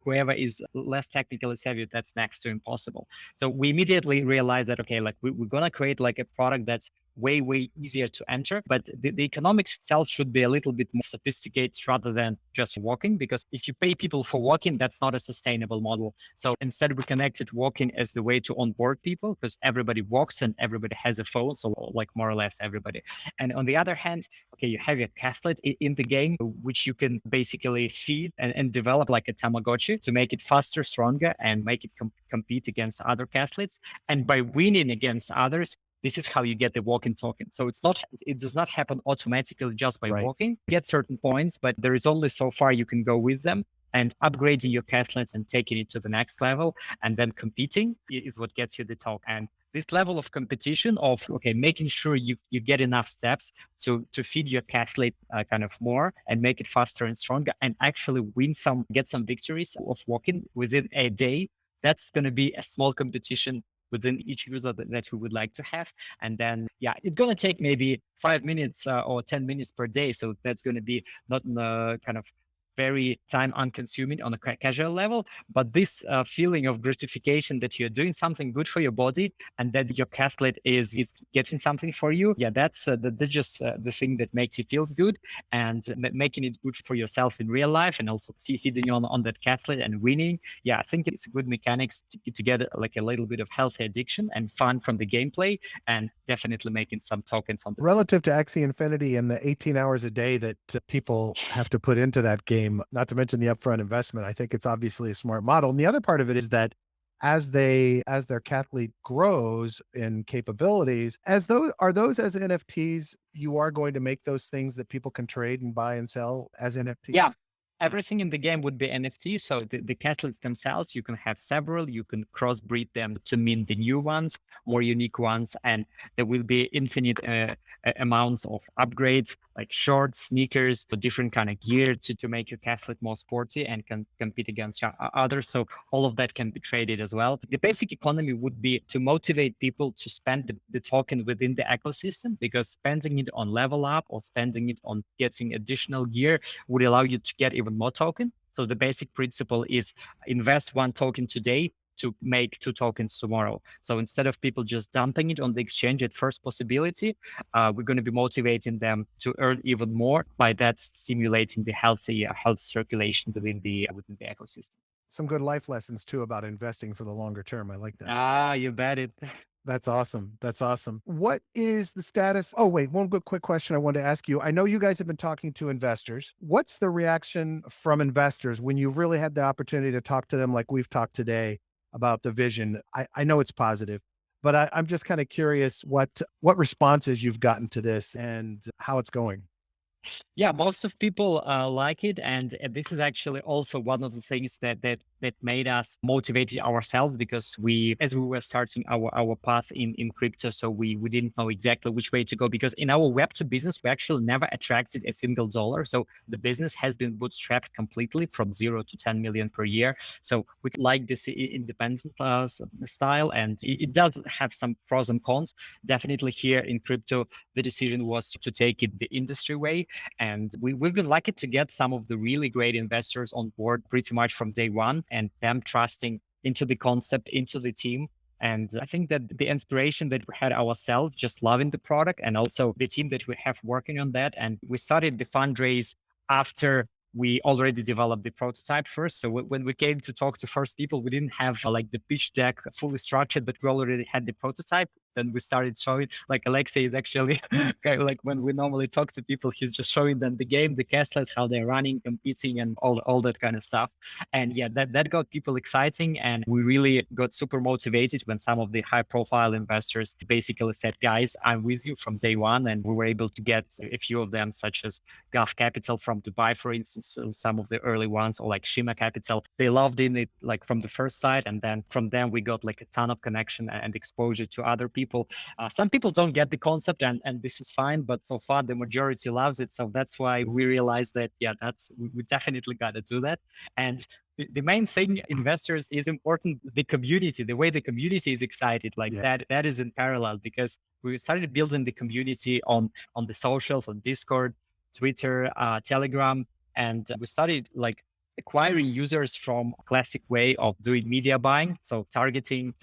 whoever is less technically savvy, that's next to impossible. So we immediately realized that, okay, like we're going to create like a product that's way easier to enter, but the economics itself should be a little bit more sophisticated rather than just walking, because if you pay people for walking, that's not a sustainable model. So instead we connected walking as the way to onboard people, because everybody walks and everybody has a phone, so like more or less everybody. And on the other hand, okay, you have your castlet in the game, which you can basically feed and develop like a Tamagotchi to make it faster, stronger, and make it compete against other castlets. And by winning against others, this is how you get the walking token. So it does not happen automatically just by
Right.
walking. You get certain points, but there is only so far you can go with them. And upgrading your castlets and taking it to the next level, and then competing is what gets you the token. And this level of competition of, okay, making sure you get enough steps to feed your castlet kind of more and make it faster and stronger, and actually get some victories of walking within a day. That's going to be a small competition within each user that we would like to have. And then, yeah, it's going to take maybe 5 minutes or 10 minutes per day. So that's going to be not kind of very time unconsuming on a casual level, but this feeling of gratification that you're doing something good for your body and that your castlet is getting something for you. Yeah, that's just the thing that makes it feel good, and making it good for yourself in real life, and also feeding on that castlet and winning. Yeah, I think it's good mechanics to get like a little bit of healthy addiction and fun from the gameplay, and definitely making some tokens on the
Relative to Axie Infinity and the 18 hours a day that people have to put into that game, not to mention the upfront investment, I think it's obviously a smart model. And the other part of it is that as their cathlete grows in capabilities, as those as NFTs, you are going to make those things that people can trade and buy and sell as NFTs.
Yeah, everything in the game would be NFT. So the castlets themselves, you can have several. You can crossbreed them to mint the new ones, more unique ones, and there will be infinite amounts of upgrades, like shorts, sneakers, to different kind of gear to make your castlet more sporty and can compete against others. So all of that can be traded as well. The basic economy would be to motivate people to spend the token within the ecosystem, because spending it on level up or spending it on getting additional gear would allow you to get even more token. So the basic principle is invest one token today to make two tokens tomorrow. So instead of people just dumping it on the exchange at first possibility, we're going to be motivating them to earn even more, by that stimulating the health circulation within the ecosystem.
some good life lessons too about investing for the longer term. I like that.
Ah, you bet it.
That's awesome. That's awesome. What is the status? Oh, wait, one good quick question I wanted to ask you. I know you guys have been talking to investors. What's the reaction from investors when you really had the opportunity to talk to them like we've talked today about the vision? I know it's positive, but I'm just kind of curious what responses you've gotten to this and how it's going.
Yeah, most of people like it, and this is actually also one of the things that made us motivated ourselves, because as we were starting our path in crypto, so we didn't know exactly which way to go, because in our Web2 business we actually never attracted a single dollar. So the business has been bootstrapped completely from 0 to 10 million per year. So we like this independent style, and it does have some pros and cons. Definitely here in crypto, the decision was to take it the industry way. And we've been lucky to get some of the really great investors on board pretty much from day one, and them trusting into the concept, into the team. And I think that the inspiration that we had ourselves, just loving the product, and also the team that we have working on that. And we started the fundraise after we already developed the prototype first. So when we came to talk to first people, we didn't have like the pitch deck fully structured, but we already had the prototype. Then we started showing, like Alexei is actually like when we normally talk to people, he's just showing them the game, the castlets, how they're running, competing, and all that kind of stuff. And yeah, that got people exciting, and we really got super motivated when some of the high profile investors basically said, guys, I'm with you from day one. And we were able to get a few of them, such as Gulf Capital from Dubai, for instance, some of the early ones, or like Shima Capital. They loved in it like from the first side, and then from them we got like a ton of connection and exposure to other people. Some people don't get the concept, and this is fine, but so far the majority loves it. So that's why we realized that, yeah, we definitely got to do that. And the main thing, investors, is important. The community, the way the community is excited, like
Yeah.
that is in parallel, because we started building the community on the socials, on Discord, Twitter, Telegram, and we started like acquiring users from a classic way of doing media buying, so targeting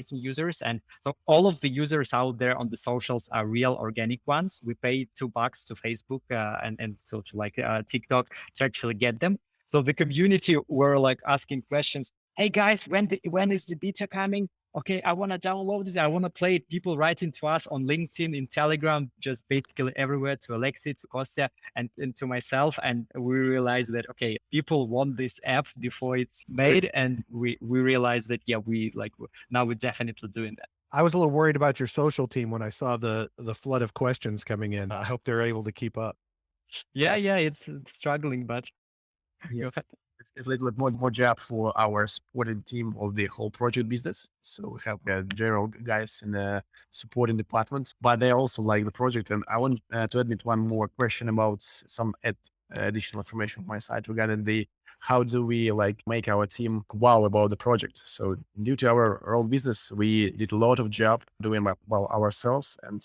users. And so all of the users out there on the socials are real organic ones. We pay $2 to Facebook and so to like TikTok to actually get them. So the community were like asking questions. Hey guys, when is the beta coming? Okay, I want to download this. I want to play it. People writing to us on LinkedIn, in Telegram, just basically everywhere, to Alexei, to Kostya, and to myself. And we realized that, okay, people want this app before it's made. And we realized that, yeah, now we're definitely doing that.
I was a little worried about your social team when I saw the flood of questions coming in. I hope they're able to keep up.
Yeah, it's struggling, but
Yes. It's a little bit more job for our supporting team of the whole project business. So we have general guys in the supporting department, but they also like the project. And I want to admit one more question about some additional information on my side regarding how do we like make our team wow about the project. So due to our own business, we did a lot of job doing well ourselves. And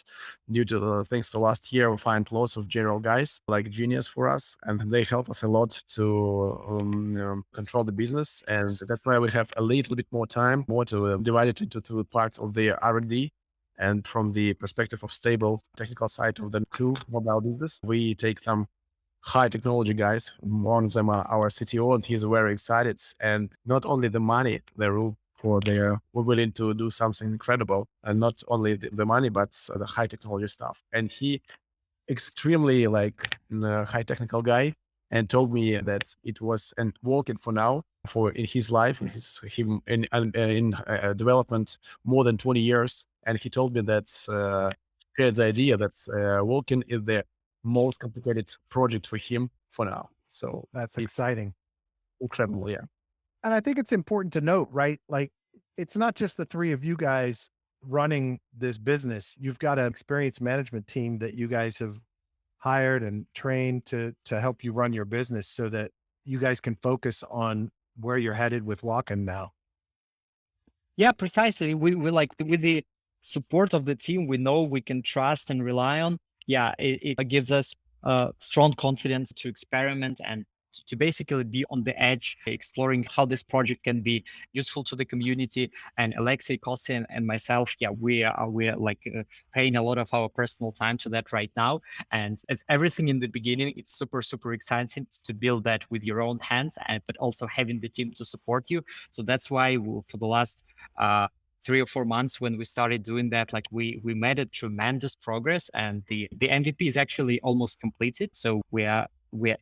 due to the things to last year, we find lots of general guys like genius for us, and they help us a lot to control the business. And that's why we have a little bit more time, more to divide it into two parts of the R&D. And from the perspective of stable technical side of the two mobile business, we take some high technology guys. One of them are our CTO, and he's very excited. And not only the money, we're willing to do something incredible, and not only the money, but the high technology stuff. And he extremely like high technical guy, and told me that it was and Walken for now for in his life, him in development more than 20 years. And he told me that he has the idea that Walken is the most complicated project for him for now. So
That's
it's
exciting.
incredible. Yeah.
And I think it's important to note, right? Like, it's not just the three of you guys running this business. You've got an experienced management team that you guys have hired and trained to help you run your business so that you guys can focus on where you're headed with Walken now.
Yeah, precisely. We like with the support of the team, we know we can trust and rely on. Yeah, it gives us strong confidence to experiment and to basically be on the edge, exploring how this project can be useful to the community. And Alexei, Kostin, and myself, yeah, we're like paying a lot of our personal time to that right now. And as everything in the beginning, it's super exciting to build that with your own hands, but also having the team to support you. So that's why for the last 3 or 4 months when we started doing that, like we made a tremendous progress, and the MVP is actually almost completed. So we're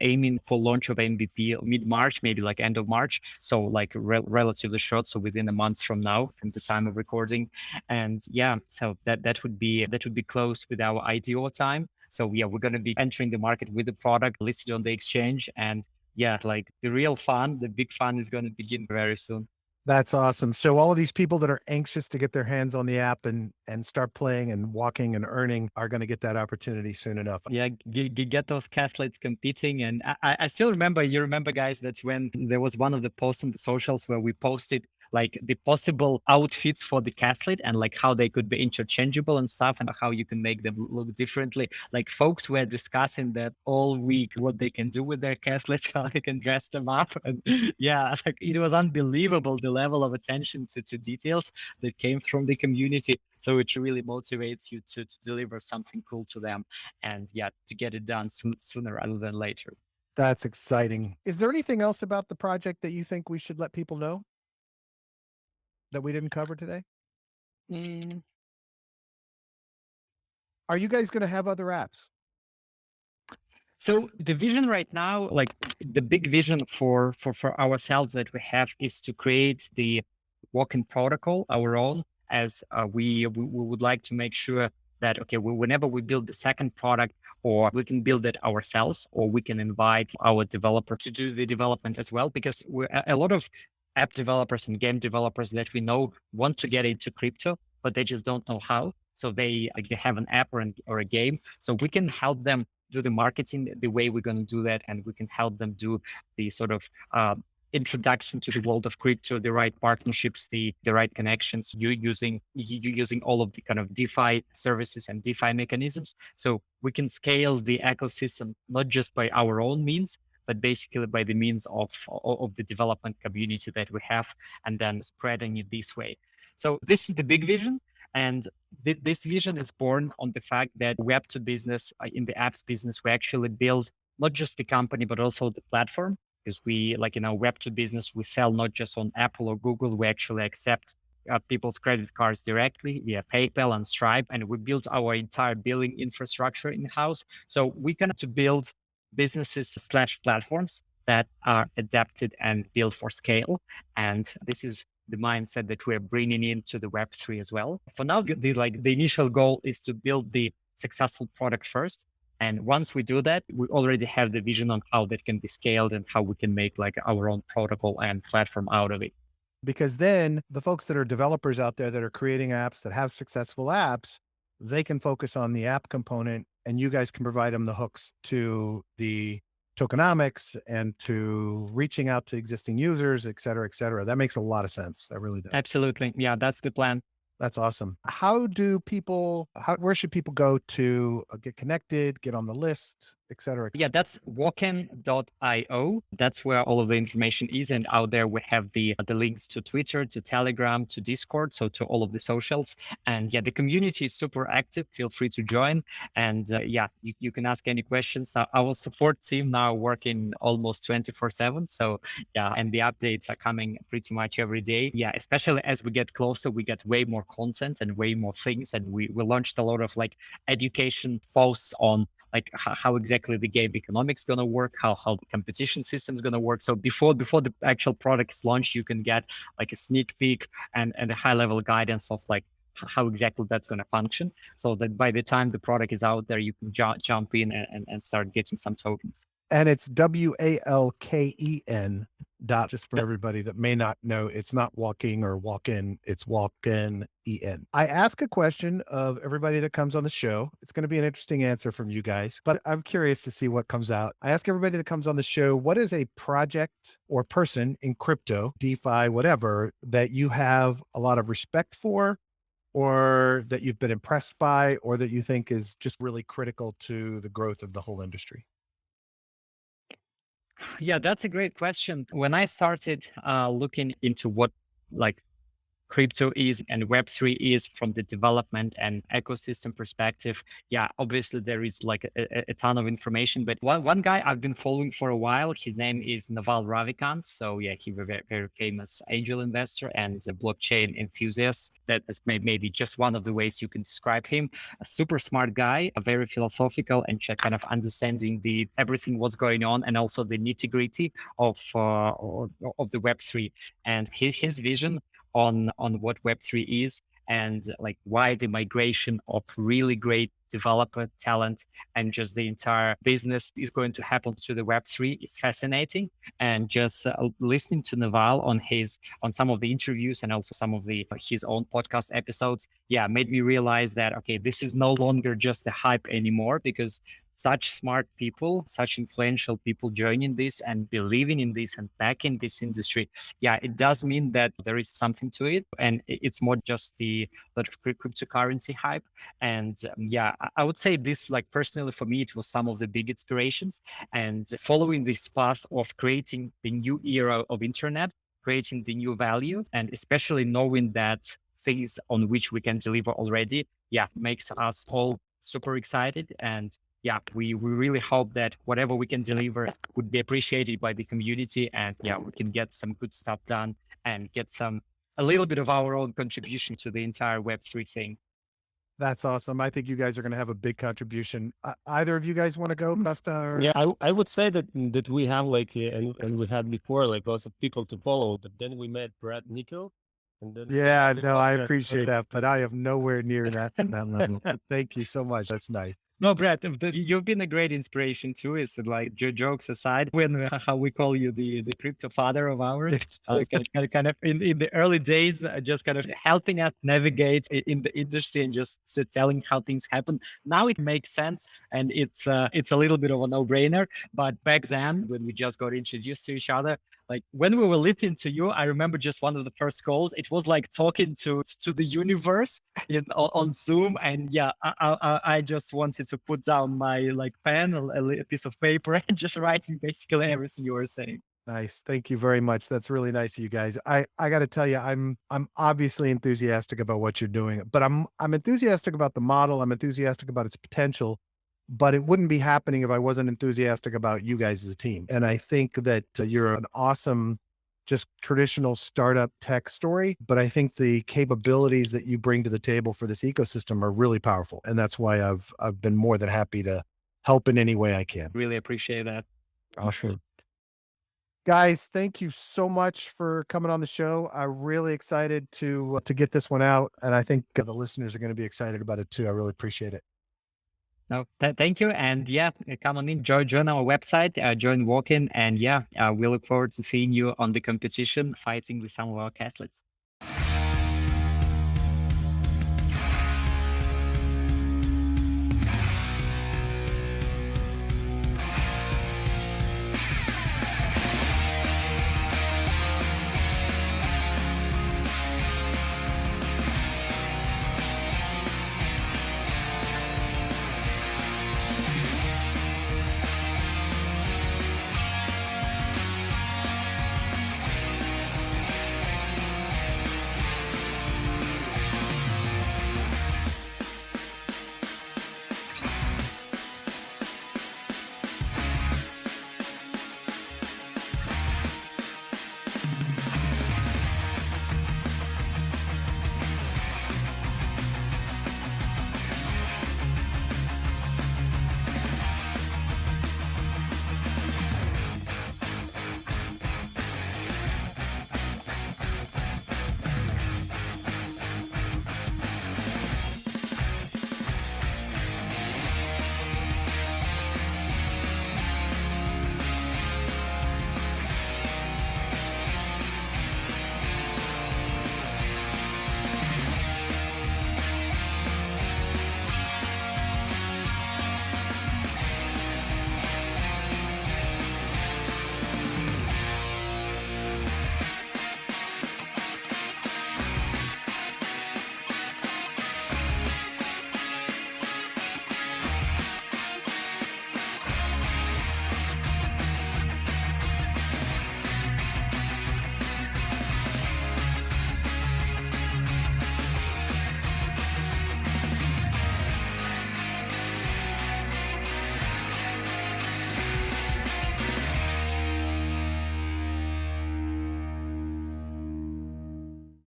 aiming for launch of MVP mid-March, maybe like end of March. So like relatively short. So within a month from now, from the time of recording. And yeah, so that would be close with our IDO time. So yeah, we're going to be entering the market with the product listed on the exchange. And yeah, like the real fun, the big fun is going to begin very soon.
That's awesome. So all of these people that are anxious to get their hands on the app and start playing and walking and earning are going to get that opportunity soon enough.
Yeah, get those cathletes competing. And I still remember, you remember, guys, that's when there was one of the posts on the socials where we posted like the possible outfits for the cathlete and like how they could be interchangeable and stuff and how you can make them look differently. Like folks were discussing that all week, what they can do with their cathletes, how they can dress them up. And yeah, like it was unbelievable, the level of attention to details that came from the community. So it really motivates you to deliver something cool to them, and yeah, to get it done sooner rather than later.
That's exciting. Is there anything else about the project that you think we should let people know that we didn't cover today?
Mm,
Are you guys going to have other apps?
So the vision right now, like the big vision for ourselves that we have, is to create the Walken protocol, our own, as we would like to make sure that, okay, whenever we build the second product, or we can build it ourselves, or we can invite our developer to do the development as well, because a lot of app developers and game developers that we know want to get into crypto, but they just don't know how. So they have an app or a game, so we can help them do the marketing the way we're going to do that, and we can help them do the sort of introduction to the world of crypto, the right partnerships, the right connections, you using all of the kind of DeFi services and DeFi mechanisms. So we can scale the ecosystem not just by our own means, but basically by the means of the development community that we have, and then spreading it this way. So this is the big vision. And this vision is born on the fact that Web2 business, in the apps business, we actually build not just the company, but also the platform. Because we, like in our Web2 business, we sell not just on Apple or Google, we actually accept people's credit cards directly via PayPal and Stripe. And we built our entire billing infrastructure in-house. So we can to build businesses/platforms that are adapted and built for scale. And this is the mindset that we're bringing into the Web3 as well. For now, the initial goal is to build the successful product first. And once we do that, we already have the vision on how that can be scaled and how we can make like our own protocol and platform out of it.
Because then the folks that are developers out there that are creating apps that have successful apps, they can focus on the app component, and you guys can provide them the hooks to the tokenomics and to reaching out to existing users, et cetera, et cetera. That makes a lot of sense. That really does.
Absolutely. Yeah, that's the plan.
That's awesome. Where should people go to get connected, get on the list, et cetera?
Yeah, that's walken.io. That's where all of the information is. And out there, we have the links to Twitter, to Telegram, to Discord, so to all of the socials. And yeah, the community is super active. Feel free to join. And yeah, you can ask any questions. Our support team now working almost 24/7. So yeah, and the updates are coming pretty much every day. Yeah, especially as we get closer, we get way more content and way more things. And we launched a lot of like education posts on like how exactly the game economics going to work, how the competition system is going to work. So before the actual product is launched, you can get like a sneak peek and a high level guidance of like how exactly that's going to function, so that by the time the product is out there, you can jump in and start getting some tokens.
And it's WALKEN dot, just for everybody that may not know, it's not walking or walk-in, it's Walken EN. I ask a question of everybody that comes on the show. It's going to be an interesting answer from you guys, but I'm curious to see what comes out. I ask everybody that comes on the show, what is a project or person in crypto, DeFi, whatever, that you have a lot of respect for, or that you've been impressed by, or that you think is just really critical to the growth of the whole industry?
Yeah, that's a great question. When I started looking into what like crypto is and Web3 is from the development and ecosystem perspective, yeah, obviously there is like a ton of information. But one guy I've been following for a while, his name is Naval Ravikant. So yeah, he's a very famous angel investor and a blockchain enthusiast. That's maybe just one of the ways you can describe him. A super smart guy, a very philosophical and just kind of understanding the everything what's going on and also the nitty gritty of the Web3 and his vision on what Web3 is and like why the migration of really great developer talent and just the entire business is going to happen to the Web3 is fascinating. And just listening to Naval on some of the interviews and also some of the his own podcast episodes, yeah, made me realize that okay, this is no longer just a hype anymore because such smart people, such influential people joining this and believing in this and backing this industry, yeah, it does mean that there is something to it, and it's more just the sort of cryptocurrency hype. And yeah, I would say this, like personally for me, it was some of the big inspirations. And following this path of creating the new era of internet, creating the new value, and especially knowing that things on which we can deliver already, yeah, makes us all super excited. And yeah, we really hope that whatever we can deliver would be appreciated by the community, and yeah, we can get some good stuff done and get a little bit of our own contribution to the entire Web3 thing.
That's awesome. I think you guys are going to have a big contribution. Either of you guys want to go, Costa?
Yeah, I would say that we have like and we had before like lots of people to follow, but then we met Brad Nickel, and then
Yeah,
started the
no, I
podcast.
appreciate that, but I am nowhere near that level. Thank you so much. That's nice.
No, Brad, you've been a great inspiration too. Is like jokes aside, when how we call you the crypto father of ours, kind of in the early days, just kind of helping us navigate in the industry and just telling how things happen. Now it makes sense, and it's a little bit of a no brainer. But back then, when we just got introduced to each other, like when we were listening to you, I remember just one of the first calls. It was like talking to the universe on Zoom, and yeah, I just wanted to put down my like pen, a piece of paper, and just writing basically everything you were saying.
Nice. Thank you very much. That's really nice of you guys. I got to tell you, I'm obviously enthusiastic about what you're doing, but I'm enthusiastic about the model. I'm enthusiastic about its potential, but it wouldn't be happening if I wasn't enthusiastic about you guys as a team. And I think that you're an awesome, just traditional startup tech story. But I think the capabilities that you bring to the table for this ecosystem are really powerful, and that's why I've been more than happy to help in any way I can.
Really appreciate that.
Awesome.
Guys, thank you so much for coming on the show. I'm really excited to get this one out, and I think the listeners are going to be excited about it too. I really appreciate it.
No, thank you. And yeah, come on in, join our website, join Walken. And yeah, we look forward to seeing you on the competition, fighting with some of our athletes.